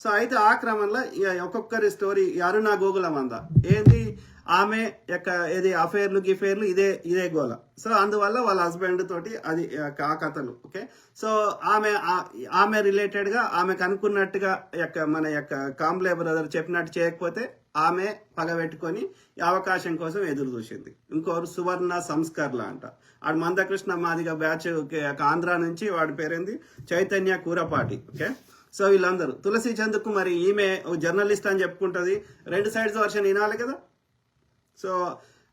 So అయితే ఆ క్రమంలో ఒక్కొక్కరి స్టోరీ అరుణ గోగులమంద ఏంది ఆమె యొక్క ఏది అఫేర్లు గిఫేర్లు ఇదే గోల. సో అందువల్ల వాళ్ళ హస్బెండ్ తోటి అది ఆ కథలు. ఓకే, సో ఆమె రిలేటెడ్ గా ఆమెకు అనుకున్నట్టుగా మన యొక్క కాంబ్లే బ్రదర్ చెప్పినట్టు చేయకపోతే ఆమె పగబెట్టుకొని అవకాశం కోసం ఎదురు చూసింది. ఇంకోరు సువర్ణ సంస్కర్ల అంట, ఆడు మందకృష్ణ మాదిగ బ్యాచ్ ఆంధ్ర నుంచి, వాడి పేరేంది చైతన్య కూరపాటి. ఓకే, సో వీళ్ళందరూ తులసి చందుకు మరి ఈమె జర్నలిస్ట్ అని చెప్పుకుంటుంది, రెండు సైడ్స్ వర్షన్ వినాలి కదా. సో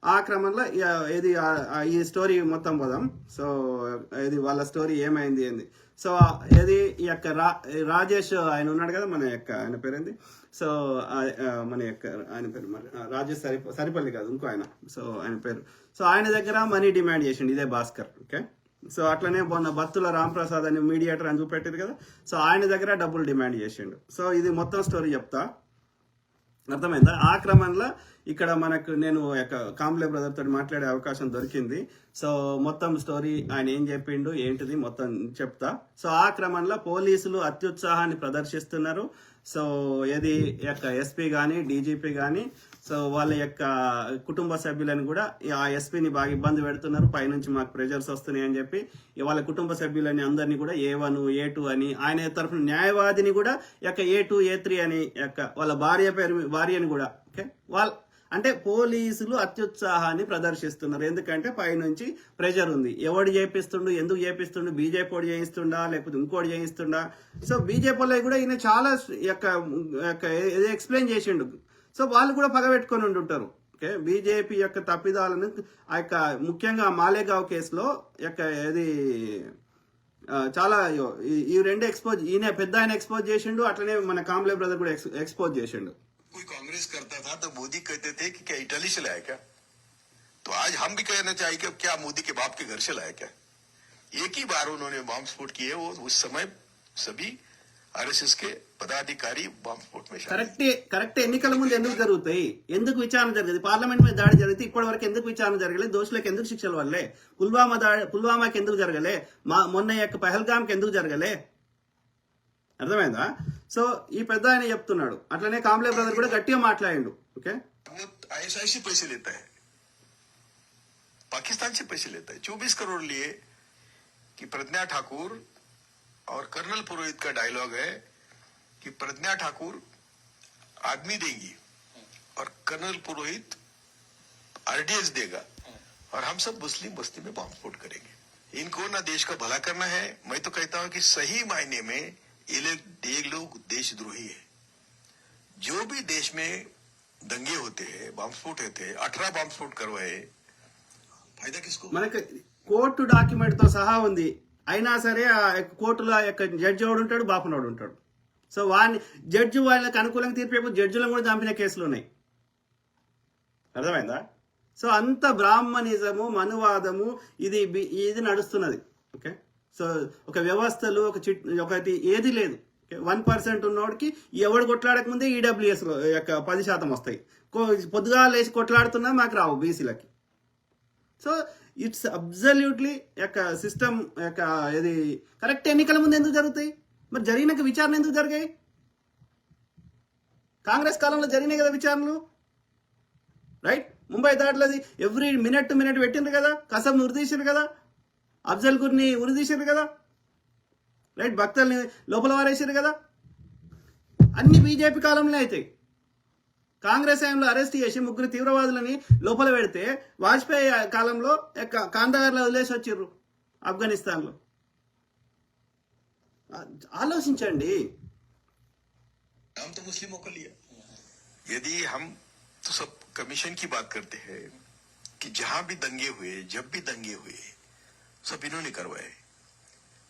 ఆ క్రమంలో ఇది ఈ స్టోరీ మొత్తం పోదాం. సో ఇది వాళ్ళ స్టోరీ ఏమైంది ఏంది. సో ఇది ఈ యొక్క రాజేష్ ఆయన ఉన్నాడు కదా, మన యొక్క ఆయన పేరేంది, సో మన యొక్క ఆయన పేరు మరి రాజేష్ సరిపల్లి కాదు, ఇంకో ఆయన. సో ఆయన పేరు, సో ఆయన దగ్గర మనీ డిమాండ్ చేసిండు ఇదే భాస్కర్. ఓకే, సో అట్లనే మొన్న బత్తుల రాంప్రసాద్ అని మీడియేటర్ అని చూపెట్టారు కదా, సో ఆయన దగ్గర డబ్బులు డిమాండ్ చేసిండు. సో ఇది మొత్తం స్టోరీ చెప్తా, అర్థమైందా. ఆ క్రమంలో ఇక్కడ మనకు నేను కాంబ్లే బ్రదర్ తోటి మాట్లాడే అవకాశం దొరికింది. సో మొత్తం స్టోరీ ఆయన ఏం చెప్పిండు ఏంటిది మొత్తం చెప్తా. సో ఆ క్రమంలో పోలీసులు అత్యుత్సాహాన్ని ప్రదర్శిస్తున్నారు. సో ఏది యొక్క ఎస్పీ కానీ డీజీపీ కానీ సో వాళ్ళ యొక్క కుటుంబ సభ్యులను కూడా ఆ ఎస్పీని బాగా ఇబ్బంది పెడుతున్నారు, పైనుంచి మాకు ప్రెజర్స్ వస్తున్నాయి అని చెప్పి వాళ్ళ కుటుంబ సభ్యులని అందరినీ కూడా A1 A2 అని, ఆయన తరఫున న్యాయవాదిని కూడా A2 A3 అని వాళ్ళ భార్యని కూడా. ఓకే, అంటే పోలీసులు అత్యుత్సాహాన్ని ప్రదర్శిస్తున్నారు. ఎందుకంటే పైనుంచి ప్రెజర్ ఉంది. ఎవడు చేపిస్తుండు, ఎందుకు చేపిస్తుండు, బీజేపీ వాడు చేయిస్తుండా లేకపోతే ఇంకోటి చేయిస్తుండా. సో బీజేపీ వాళ్ళు కూడా ఈయన చాలా ఎక్స్ప్లెయిన్ చేసిండు. సో వాళ్ళు కూడా పగబెట్టుకొని ఉంటుంటారు. ఓకే, బీజేపీ యొక్క తప్పిదాలను ఆ యొక్క ముఖ్యంగా మాలేగావ్ కేసులో ఇది చాలా ఈ రెండు ఎక్స్పోజ్, ఈయన పెద్ద ఆయన ఎక్స్పోజ్ చేసిండు, అట్లనే మన కాంబ్లే బ్రదర్ కూడా ఎక్స్పోజ్ చేసిండు. कोई कांग्रेस करता था तो मोदी कहते थे कि क्या इटली से लाया क्या, तो आज हम भी कहना चाहिए कि क्या मोदी के बाप के घर से लाया क्या. एक ही बार उन्होंने बम स्फोट किए, वो उस समय सभी आरएसएस के पदाधिकारी बम स्फोट में కరెక్ట్ ఎన్నికల ముందు ఎందుకు జరుగుతాయి, ఎందుకు విచారణ జరిగింది, పార్లమెంట్ మీద దాడి జరిగితే ఇప్పటి వరకు ఎందుకు విచారణ జరగలేదు, దోషులకు ఎందుకు శిక్షలు వల్లే, పుల్వామాకి ఎందుకు జరగలే, మొన్న యొక్క పహల్గామ్కి ఎందుకు జరగలే, అర్థమైందా. సో ఈ పెద్ద ఆయన చెప్తున్నాడు, అట్లనే కాంబ్లే బ్రదర్ కూడా గట్టిగా మాట్లాడిండు. ఓకే, आईएसआई से पैसे लेता है, पाकिस्तान से पैसे लेता है. 24 करोड़ लिए कि प्रज्ञा ठाकुर, और कर्नल पुरोहित का डायलॉग है कि प्रज्ञा ठाकुर आदमी देगी और कर्नल पुरोहित आरडीएक्स देगा और हम सब मुस्लिम बस्ती में बम स्फोट करेंगे. इनको ना देश का भला करना है. मैं तो कहता हूं कि सही मायने में ये लोग देशद्रोही है. जो भी देश में दंगे होते हैं, बम स्फोट होते हैं, 18 बम स्फोट करवाए, फायदा किसको. మనకి కోర్టు డాక్యుమెంట్ తో సహా ఉంది, అయినా సరే ఆ కోర్టులో జడ్జి వాడు ఉంటాడు, బాపునోడు ఉంటాడు. సో వాడిని జడ్జి వాళ్ళకి అనుకూలంగా తీర్పు జడ్జిలను కూడా చంపిన కేసులు ఉన్నాయి, అర్థమైందా. సో అంత బ్రాహ్మణిజము మనువాదము ఇది నడుస్తున్నది. ఓకే, సో ఒక వ్యవస్థలు ఒకటి ఏది లేదు. 1% ఉన్నోడికి ఎవడు కొట్లాడక ముందే ఈడబ్ల్యూఎస్ 10% వస్తాయి. పొద్దుగా లేచి కొట్లాడుతున్నా మాకు రావు బీసీలకి. సో ఇట్స్ అబ్జల్యూట్లీ సిస్టమ్ ఇది కరెక్ట్. ఎన్నికల ముందు ఎందుకు జరుగుతాయి మరి, జరిగినాక విచారణ ఎందుకు జరిగాయి, కాంగ్రెస్ కాలంలో జరిగినాయి కదా విచారణలు, రైట్. ముంబై దాంట్లోది ఎవ్రీ మినిట్ టు మినిట్ పెట్టిండ్రు కదా, కసం ఉరిదీసారు కదా, అఫ్జల్ గురిని ఉరిదీసారు కదా, రైట్. భక్తుల్ని లోపల వారేసారు కదా. అన్ని బీజేపీ కాలంలో అవుతాయి. కాంగ్రెస్ టైంలో అరెస్ట్ చేసి 3 తీవ్రవాదులని లోపల పెడితే వాజ్పేయి కాలంలో కాందహార్లో వదిలేసి వచ్చారు ఆఫ్ఘనిస్తాన్లో. ఆలోచించండి. हम तो मुस्लिमों को लिया. यदि हम तो सब कमीशन की बात करते हैं कि जहां भी दंगे हुए, जब भी दंगे हुए, सब इन्होंने करवाए.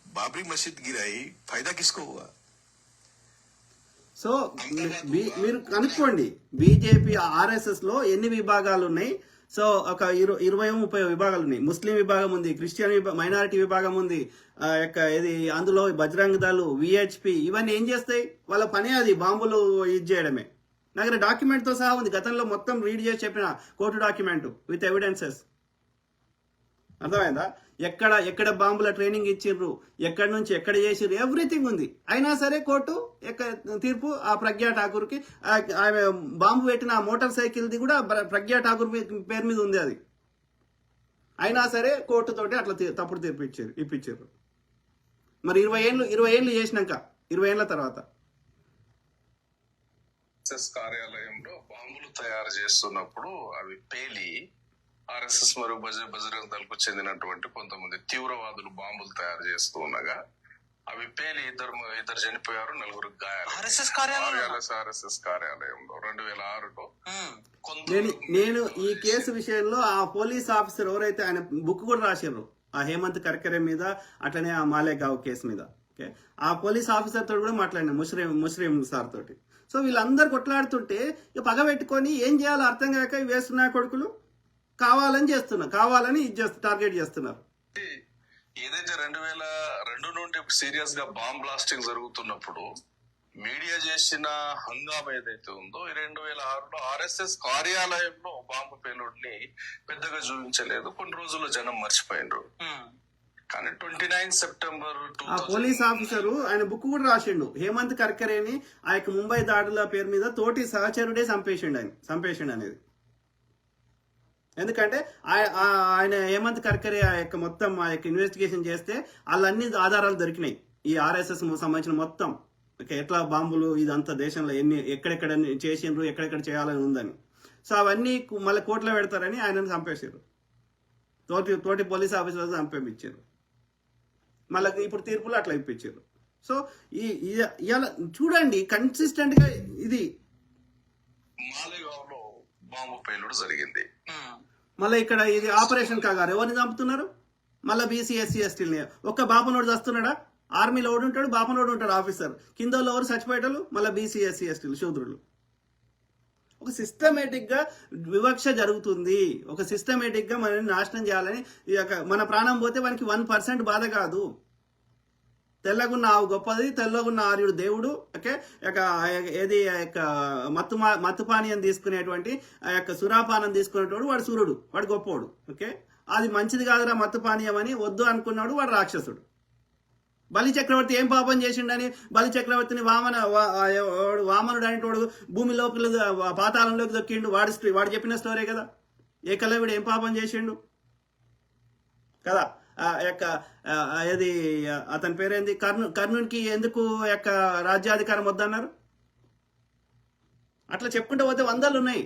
बाबरी मस्जिद गिराई, फायदा किसको हुआ. సో మీరు కనుక్కోండి, బీజేపీ ఆర్ఎస్ఎస్ లో ఎన్ని విభాగాలు ఉన్నాయి. సో ఒక 20-30 విభాగాలు ఉన్నాయి. ముస్లిం విభాగం ఉంది, క్రిస్టియన్ మైనారిటీ విభాగం ఉంది, ఇది అందులో బజరంగ్ దళ్, విహెచ్పి, ఇవన్నీ ఏం చేస్తాయి, వాళ్ళ పని అది బాంబులు ఇది చేయడమే. నా దగ్గర డాక్యుమెంట్ తో సహా ఉంది, గతంలో మొత్తం రీడ్ చేసి చెప్పిన కోర్టు డాక్యుమెంట్ విత్ ఎవిడెన్సెస్. అర్థమైందా? ఎక్కడ ఎక్కడ బాంబుల ట్రైనింగ్ ఇచ్చిర్రు, ఎక్కడి నుంచి ఎక్కడ చేసిర్రు, ఎవ్రీథింగ్ ఉంది. అయినా సరే కోర్టు తీర్పు ఆ ప్రజ్ఞా ఠాకూర్కి ఆమె బాంబు పెట్టిన ఆ మోటార్ సైకిల్ది కూడా ప్రజ్ఞా ఠాకూర్ పేరు మీద ఉంది అది. అయినా సరే కోర్టు తోటి అట్లా తప్పుడు తీర్పు ఇప్పించారు. మరి 20 ఏళ్ళు చేసినాక 20 ఏళ్ళ తర్వాత కార్యాలయంలో బాంబులు తయారు చేస్తున్నప్పుడు అవి పేలి ఆర్ఎస్ఎస్ మరియు బజరంగ దళకు చెందినటువంటి కొంతమంది తీవ్రవాదులు బాంబులు తయారు చేస్తూ ఉండగా అవి పేలి ఇద్దరు చనిపోయారు, 9 గాయాలు. ఆర్ఎస్ఎస్ కార్యాలయంలో 2006లో. నేను ఈ కేసు విషయంలో ఆ పోలీస్ ఆఫీసర్ ఎవరైతే ఆయన బుక్ కూడా రాశారు ఆ హేమంత్ కర్కరే మీద, అట్లనే ఆ మాలేగావ్ కేసు మీద. ఓకే, ఆ పోలీస్ ఆఫీసర్ తోటి కూడా మాట్లాడినా, ముస్లిం సార్ తోటి. సో వీళ్ళందరూ కొట్లాడుతుంటే ఇక పగ పెట్టుకొని ఏం చేయాలో అర్థం కాక వేస్తున్నా కొడుకులు కావాలని టార్గెట్ చేస్తున్నారు. ఏదైతే 2002 నుండి సీరియస్ గా బాంబ్ బ్లాస్టింగ్ జరుగుతున్నప్పుడు మీడియా చేసిన హంగామా ఏదైతే ఉందో 2006లో ఆర్ఎస్ఎస్ కార్యాలయంలో బాంబు పేలుడిని పెద్దగా చూపించలేదు, కొన్ని రోజుల్లో జనం మర్చిపోయినరు. కానీ 29 సెప్టెంబర్ ఆ పోలీస్ ఆఫీసరు ఆయన బుక్ కూడా రాసిండు. హేమంత్ కర్కరేని ఆ యొక్క ముంబై దాడుల పేరు మీద తోటి సహచరుడే చంపేసిండు అనేది. ఎందుకంటే ఆయన హేమంత్ కర్కరే ఆ యొక్క మొత్తం ఆ యొక్క ఇన్వెస్టిగేషన్ చేస్తే వాళ్ళన్ని ఆధారాలు దొరికినాయి, ఈ ఆర్ఎస్ఎస్ సంబంధించిన మొత్తం. ఎట్లా బాంబులు ఇదంతా దేశంలో ఎక్కడెక్కడ చేసిండ్రు, ఎక్కడెక్కడ చేయాలని ఉందని. సో అవన్నీ మళ్ళీ కోర్టులో పెడతారని ఆయనను చంపేశారు. తోటి పోలీస్ ఆఫీసర్ చంపేపించారు. మళ్ళీ ఇప్పుడు తీర్పులు అట్లా ఇప్పించారు. సో ఇలా చూడండి కన్సిస్టెంట్ గా ఇది మాలేగావ్లో బాంబు పేలుడు జరిగింది. మళ్ళీ ఇక్కడ ఇది ఆపరేషన్ కాగారు ఎవరిని చంపుతున్నారు? మళ్ళీ బీసీ ఎస్సీ ఎస్టీలని. ఒక్క బాపనోడు చస్తున్నాడా? ఆర్మీలో ఓడి ఉంటాడు, బాపనోడు ఉంటాడు ఆఫీసర్, కింద ఎవరు చచ్చిపోయేటలు మళ్ళీ బీసీ ఎస్సీ ఎస్టీలు శూద్రులు. ఒక సిస్టమేటిక్ గా వివక్ష జరుగుతుంది. ఒక సిస్టమేటిక్ గా మనల్ని నాశనం చేయాలని. మన ప్రాణం పోతే మనకి 1% బాధ కాదు. తెల్లగున్న ఆవు గొప్పది, తెల్లగున్న ఆర్యుడు దేవుడు. ఓకే, ఏది మత్తుపానీయం తీసుకునేటువంటి ఆ యొక్క సురాపానం తీసుకునేటోడు వాడు సూర్యుడు, వాడు గొప్పోడు. ఓకే, అది మంచిది కాదురా మత్తుపానీయం అని వద్దు అనుకున్నాడు వాడు రాక్షసుడు. బలి చక్రవర్తి ఏం పాపం చేసిండని బలి చక్రవర్తిని వామనుడు అనేటోడు భూమి లోపల పాతాళంలోకి దొక్కిండు. వాడు చెప్పిన స్టోరీ కదా. ఏకలవ్యుడు ఏం పాపం చేసిండు కదా. ఏది అతని పేరేంది, కర్ణునికి ఎందుకు యొక్క రాజ్యాధికారం వద్దన్నారు? అట్లా చెప్పుకుంటూ పోతే 100 ఉన్నాయి.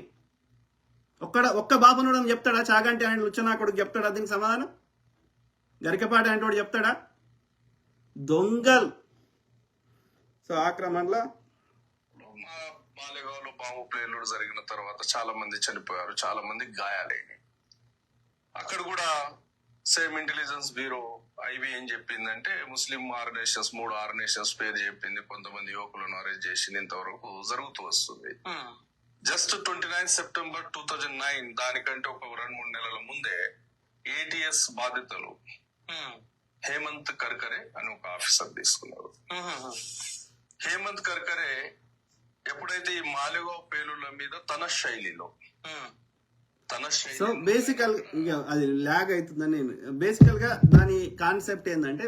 ఒక్క బాపనుడు అని చెప్తాడా? చాగంటి ఆయన లుచ్చనా కొడుకు చెప్తాడా దీనికి సమాధానం? గరికపాటి అనేటోడు చెప్తాడా? దొంగల్. సో ఆక్రమణలో మాలేగావ్లో బాంబు పేలుడు జరిగిన తర్వాత చాలా మంది చనిపోయారు, చాలా మంది గాయాలైనాయి. అక్కడ కూడా సేమ్ ఇంటెలిజెన్స్ బ్యూరో ఐబీ ఏం చెప్పిందంటే ముస్లిం ఆర్గనైజేషన్స్ 3 ఆర్గనైజేషన్స్ పేరు చెప్పింది, కొంతమంది యువకులను అరెస్ట్ చేసింది. ఇంతవరకు జరుగుతూ వస్తుంది. జస్ట్ 29 సెప్టెంబర్ 2009 దానికంటే ఒక 2-3 నెలల ముందే ఏటీఎస్ బాధితులు హేమంత్ కర్కరే అని ఒక ఆఫీసర్ తీసుకున్నారు. హేమంత్ కర్కరే ఎప్పుడైతే ఈ మాలేగావ్ పేలుళ్ల మీద తన శైలిలో సో బేసికల్ అది ల్యాగ్ అవుతుందని బేసికల్ గా దాని కాన్సెప్ట్ ఏంటంటే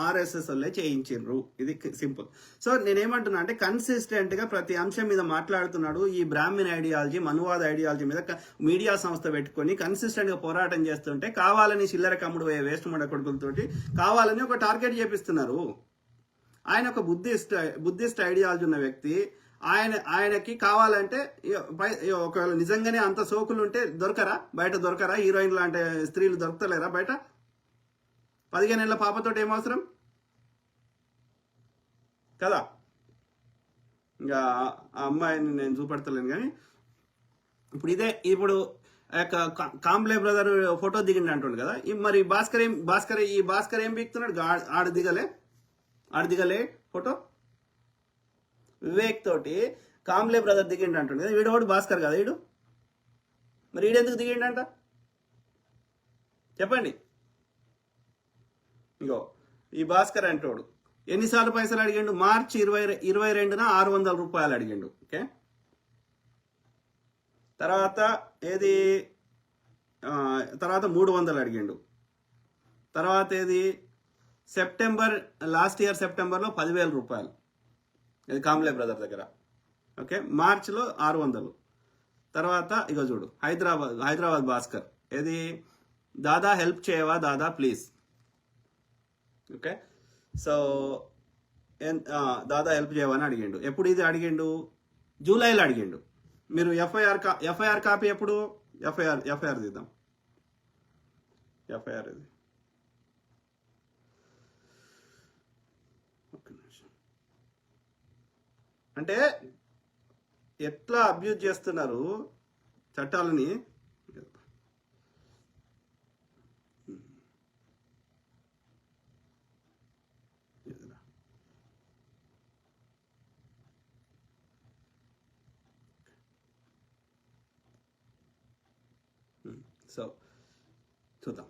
ఆర్ఎస్ఎస్ వాళ్ళే చేయించారు. ఇది సింపుల్. సో నేనేమంటున్నా అంటే కన్సిస్టెంట్ గా ప్రతి అంశం మీద మాట్లాడుతున్నాడు. ఈ బ్రాహ్మణ్ ఐడియాలజీ, మనువాద ఐడియాలజీ మీద మీడియా సంస్థ పెట్టుకొని కన్సిస్టెంట్ గా పోరాటం చేస్తుంటే కావాలని చిల్లర కమ్ముడు వేస్ట్ మడ కొడుకులతోటి కావాలని ఒక టార్గెట్ చేపిస్తున్నారు. ఆయన ఒక బుద్ధిస్ట్ ఐడియాలజీ ఉన్న వ్యక్తి. ఆయనకి కావాలంటే ఒకవేళ నిజంగానే అంత సోకులు ఉంటే బయట హీరోయిన్ లాంటి స్త్రీలు దొరకలేరా బయట? 15 ఏళ్ల పాపతోటి ఏమవసరం కదా. ఇంకా ఆ అమ్మాయిని నేను చూపెడతలేను కానీ ఇప్పుడు కాంబ్లే బ్రదర్ ఫోటో దిగిండి అంటుండు కదా. మరి భాస్కర్ ఏం బీక్తున్నాడు? ఆడ దిగలే ఫోటో. వివేక్ తోటి కాంబ్లే బ్రదర్ దిగిండి అంటుండే కదా. వీడు భాస్కర్ కదా వీడు. మరి వీడెందుకు దిగిండంట చెప్పండి? ఇంకో ఈ భాస్కర్ అంటోడు ఎన్నిసార్లు పైసలు అడిగిండు? మార్చి 22న 600 రూపాయలు అడిగిండు. ఓకే, తర్వాత 300 అడిగిండు. తర్వాత ఏది సెప్టెంబర్, లాస్ట్ ఇయర్ సెప్టెంబర్లో 10,000 రూపాయలు, ఇది కాంబ్లే బ్రదర్ దగ్గర. ఓకే, మార్చ్లో 600. తర్వాత ఇక చూడు హైదరాబాద్ భాస్కర్, ఏది దాదా హెల్ప్ చేయవా దాదా ప్లీజ్. ఓకే, సో దాదా హెల్ప్ చేయవా అని అడిగిండు. ఎప్పుడు ఇది అడిగిండు? జూలైలో అడిగిండు. మీరు ఎఫ్ఐఆర్ కాపీ ఎప్పుడు? ఎఫ్ఐఆర్ తీద్దాం. ఎఫ్ఐఆర్ ఇది ఒక్క నిమిషం. అంటే ఎట్లా అబ్యూజ్ చేస్తున్నారు చట్టాలని. సో చూద్దాం.